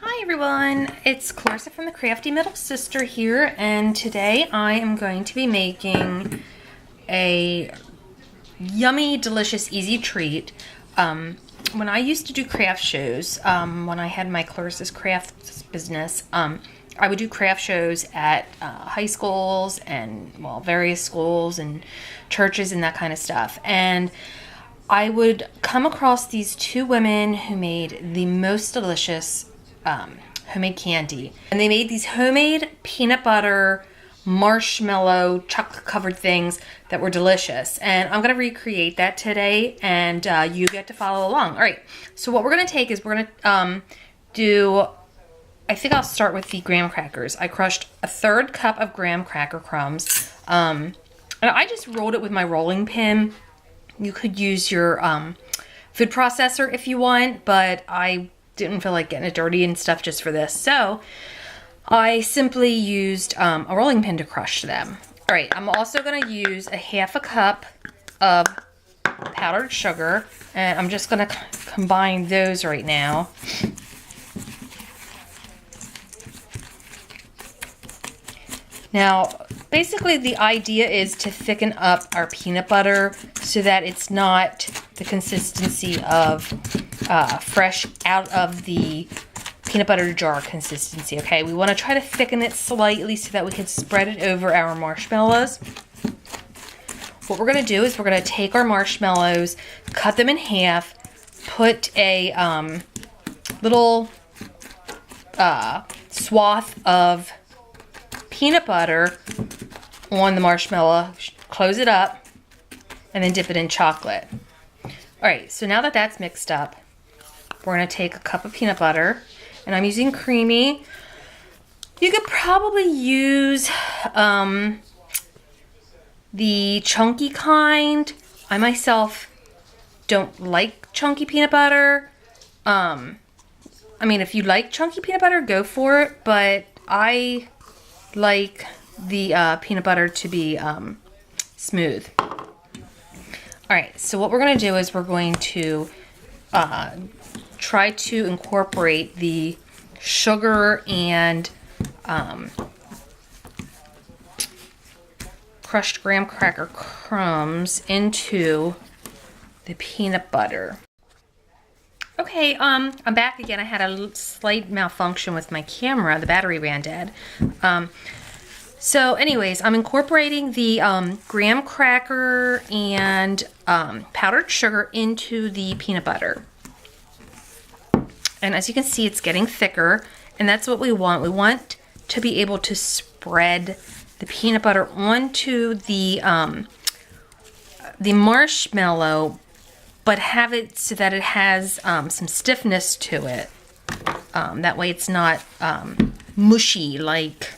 Hi everyone, it's Clarissa from the Crafty Middle Sister here, and today I am going to be making a yummy, delicious, easy treat. When I used to do craft shows, when I had my Clarissa's Crafts business, I would do craft shows at high schools and, well, various schools and churches and that kind of stuff. And I would come across these two women who made the most delicious homemade candy. And they made these homemade peanut butter, marshmallow, chocolate covered things that were delicious. And I'm gonna recreate that today, and you get to follow along. All right, so what we're gonna take is we're gonna I think I'll start with the graham crackers. I crushed a 1/3 cup of graham cracker crumbs. And I just rolled it with my rolling pin. You could use your food processor if you want, but I didn't feel like getting it dirty and stuff just for this. So I simply used a rolling pin to crush them. All right, I'm also gonna use a 1/2 cup of powdered sugar, and I'm just gonna combine those right now. Now, basically the idea is to thicken up our peanut butter so that it's not the consistency of fresh out of the peanut butter jar consistency, okay? We want to try to thicken it slightly so that we can spread it over our marshmallows. What we're going to do is we're going to take our marshmallows, cut them in half, put a little swath of peanut butter on the marshmallow, close it up, and then dip it in chocolate. All right, so now that that's mixed up, we're gonna take a cup of peanut butter, and I'm using creamy. You could probably use the chunky kind. I myself don't like chunky peanut butter. I mean, if you like chunky peanut butter, go for it, but I like the peanut butter to be smooth. All right, so what we're going to do is we're going to try to incorporate the sugar and crushed graham cracker crumbs into the peanut butter. Okay, I'm back again. I had a slight malfunction with my camera. The battery ran dead. So anyways, I'm incorporating the graham cracker and powdered sugar into the peanut butter. And as you can see, it's getting thicker, and that's what we want. We want to be able to spread the peanut butter onto the marshmallow, but have it so that it has some stiffness to it. That way it's not mushy like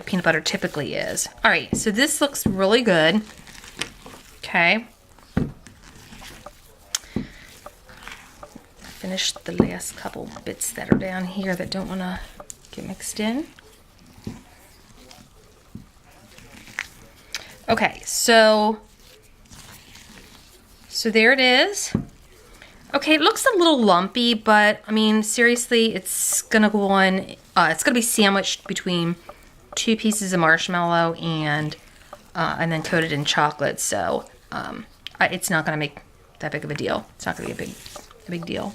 peanut butter typically is. All right, so this looks really good. Okay. Finish the last couple bits that are down here that don't want to get mixed in. Okay, so there it is. Okay, it looks a little lumpy, but I mean, seriously, it's gonna go on, it's gonna be sandwiched between 2 pieces of marshmallow and then coated in chocolate. So it's not gonna make that big of a deal. It's not gonna be a big deal.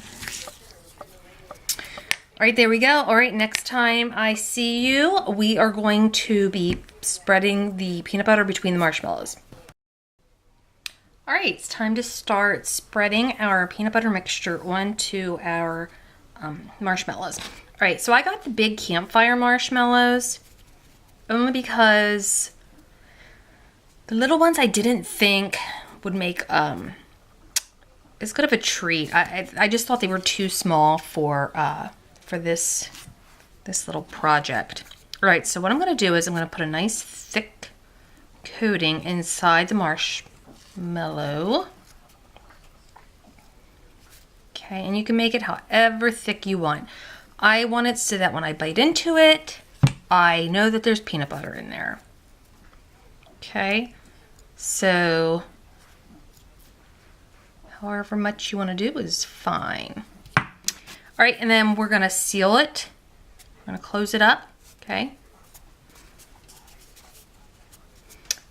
All right, there we go. All right, next time I see you, we are going to be spreading the peanut butter between the marshmallows. All right, it's time to start spreading our peanut butter mixture onto our marshmallows. All right, so I got the big campfire marshmallows only because the little ones I didn't think would make as good of a treat. I just thought they were too small for this little project. All right, so what I'm gonna do is I'm gonna put a nice thick coating inside the marshmallow. Okay, and you can make it however thick you want. I want it so that when I bite into it, I know that there's peanut butter in there. Okay, so however much you want to do is fine. All right, and then we're gonna seal it. I'm gonna close it up, okay?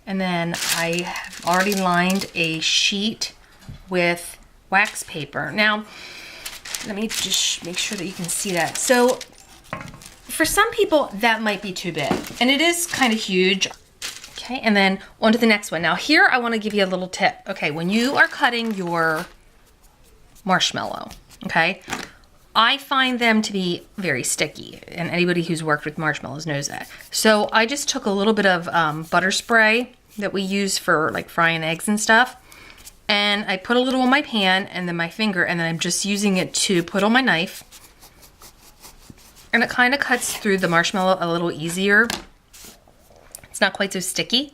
And then I have already lined a sheet with wax paper. Now, let me just make sure that you can see that. So, for some people, that might be too big, and it is kind of huge. Okay, and then on to the next one. Now here, I wanna give you a little tip. Okay, when you are cutting your marshmallow, okay, I find them to be very sticky, and anybody who's worked with marshmallows knows that. So I just took a little bit of butter spray that we use for like frying eggs and stuff, and I put a little on my pan and then my finger, and then I'm just using it to put on my knife, and it kind of cuts through the marshmallow a little easier. It's not quite so sticky.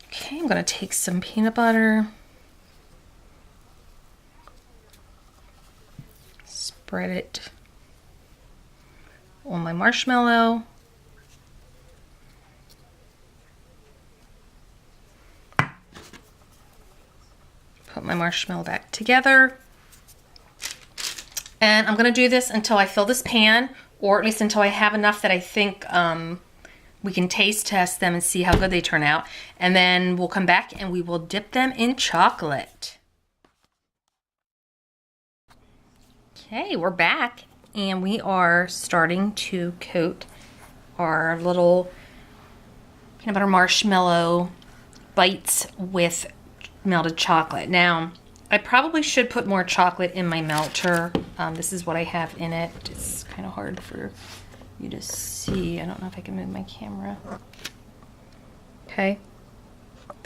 Okay, I'm gonna take some peanut butter, spread it on my marshmallow. Put my marshmallow back together. And I'm gonna do this until I fill this pan, or at least until I have enough that I think we can taste test them and see how good they turn out. And then we'll come back and we will dip them in chocolate. Okay, we're back and we are starting to coat our little peanut butter marshmallow bites with melted chocolate. Now, I probably should put more chocolate in my melter. This is what I have in it. It's kind of hard for you to see. I don't know if I can move my camera. Okay,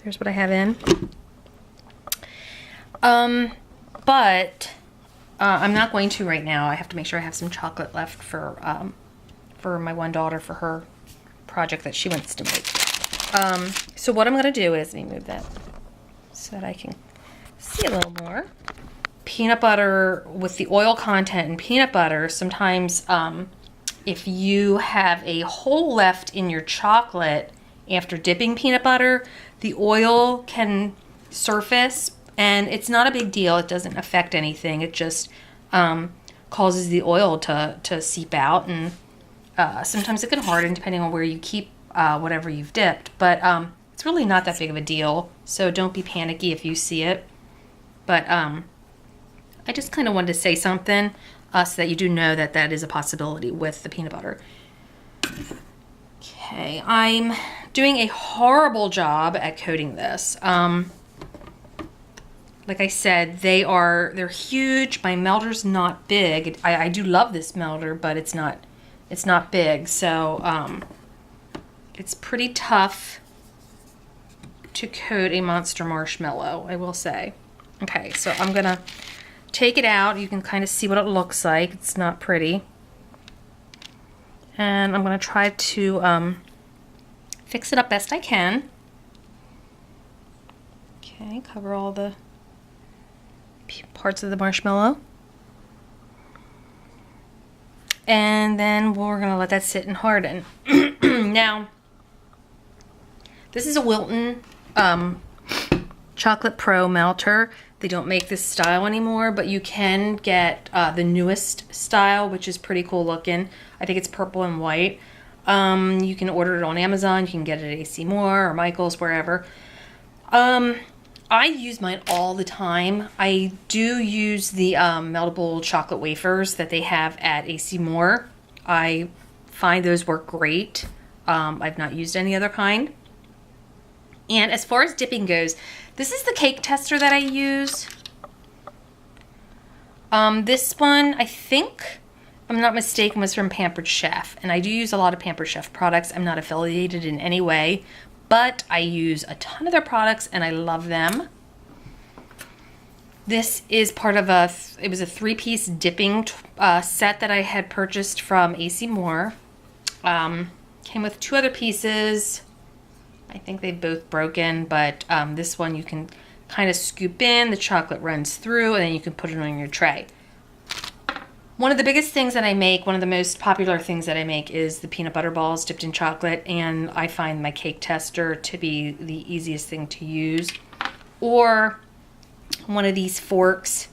there's what I have in. But I'm not going to right now. I have to make sure I have some chocolate left for my one daughter for her project that she wants to make. So what I'm gonna do is, let me move that so that I can see a little more. Peanut butter with the oil content in peanut butter, sometimes if you have a hole left in your chocolate after dipping peanut butter, the oil can surface, and it's not a big deal. It doesn't affect anything. It just causes the oil to seep out, and sometimes it can harden depending on where you keep whatever you've dipped. But it's really not that big of a deal, so don't be panicky if you see it. But I just kind of wanted to say something so that you do know that that is a possibility with the peanut butter. Okay, I'm doing a horrible job at coating this. Like I said, they're huge. My melter's not big. I do love this melter, but it's not big. So it's pretty tough to coat a monster marshmallow, I will say. Okay, so I'm gonna take it out. You can kind of see what it looks like. It's not pretty. And I'm gonna try to fix it up best I can. Okay, cover all the parts of the marshmallow. And then we're gonna let that sit and harden. Now, this is a Wilton Chocolate Pro melter. They don't make this style anymore, but you can get the newest style, which is pretty cool looking. I think it's purple and white. You can order it on Amazon. You can get it at AC Moore or Michael's, wherever. I use mine all the time. I do use the meltable chocolate wafers that they have at AC Moore. I find those work great. I've not used any other kind. And as far as dipping goes, this is the cake tester that I use. This one, I think, if I'm not mistaken, was from Pampered Chef. And I do use a lot of Pampered Chef products. I'm not affiliated in any way, but I use a ton of their products and I love them. This is part of it was a 3-piece dipping set that I had purchased from AC Moore. Came with 2 other pieces. I think they've both broken, but this one you can kind of scoop in, the chocolate runs through, and then you can put it on your tray. One of the biggest things that I make, one of the most popular things that I make, is the peanut butter balls dipped in chocolate, and I find my cake tester to be the easiest thing to use. Or one of these forks.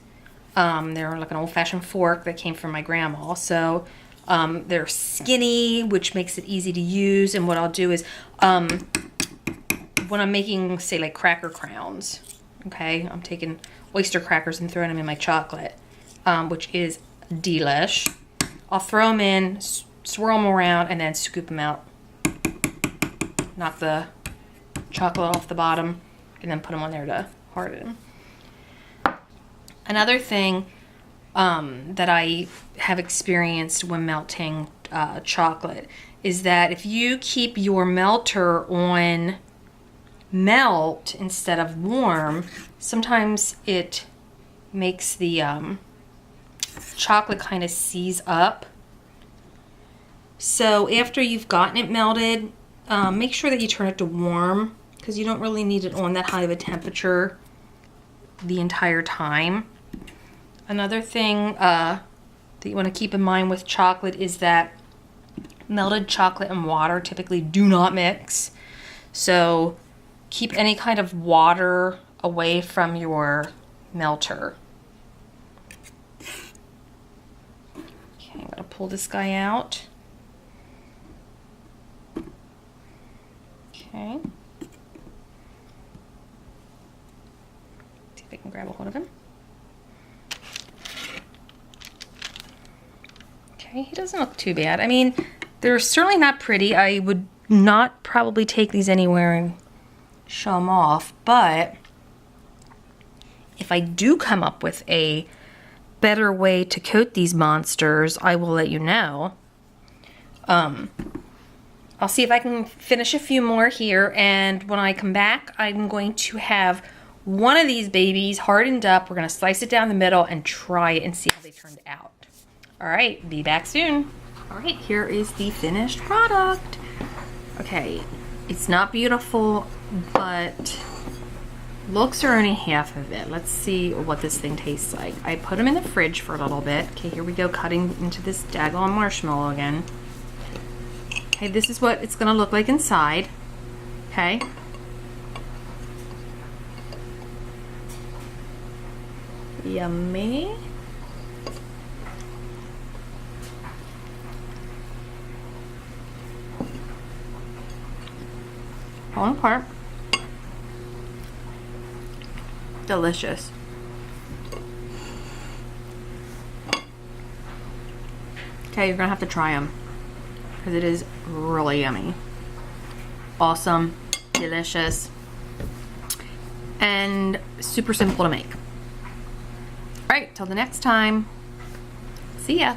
They're like an old-fashioned fork that came from my grandma. So they're skinny, which makes it easy to use. And what I'll do is when I'm making, say, like cracker crowns, okay, I'm taking oyster crackers and throwing them in my chocolate, which is delish. I'll throw them in, swirl them around, and then scoop them out. Knock the chocolate off the bottom, and then put them on there to harden. Another thing that I have experienced when melting chocolate is that if you keep your melter on melt instead of warm, sometimes it makes the chocolate kind of seize up. So after you've gotten it melted, make sure that you turn it to warm, because you don't really need it on that high of a temperature the entire time. Another thing that you want to keep in mind with chocolate is that melted chocolate and water typically do not mix. So keep any kind of water away from your melter. Okay, I'm going to pull this guy out. Okay. See if I can grab a hold of him. Okay, he doesn't look too bad. I mean, they're certainly not pretty. I would not probably take these anywhere and show them off, but if I do come up with a better way to coat these monsters, I will let you know. I'll see if I can finish a few more here, and when I come back, I'm going to have one of these babies hardened up. We're going to slice it down the middle and try it and see how they turned out. All right, be back soon. All right, here is the finished product. Okay, it's not beautiful, but looks are only half of it. Let's see what this thing tastes like. I put them in the fridge for a little bit. Okay, here we go, cutting into this daggone marshmallow again. Okay, this is what it's gonna look like inside. Okay. Yummy. Falling apart. Delicious. Okay, you're gonna have to try them because it is really yummy. Awesome, delicious, and super simple to make. All right, till the next time. See ya.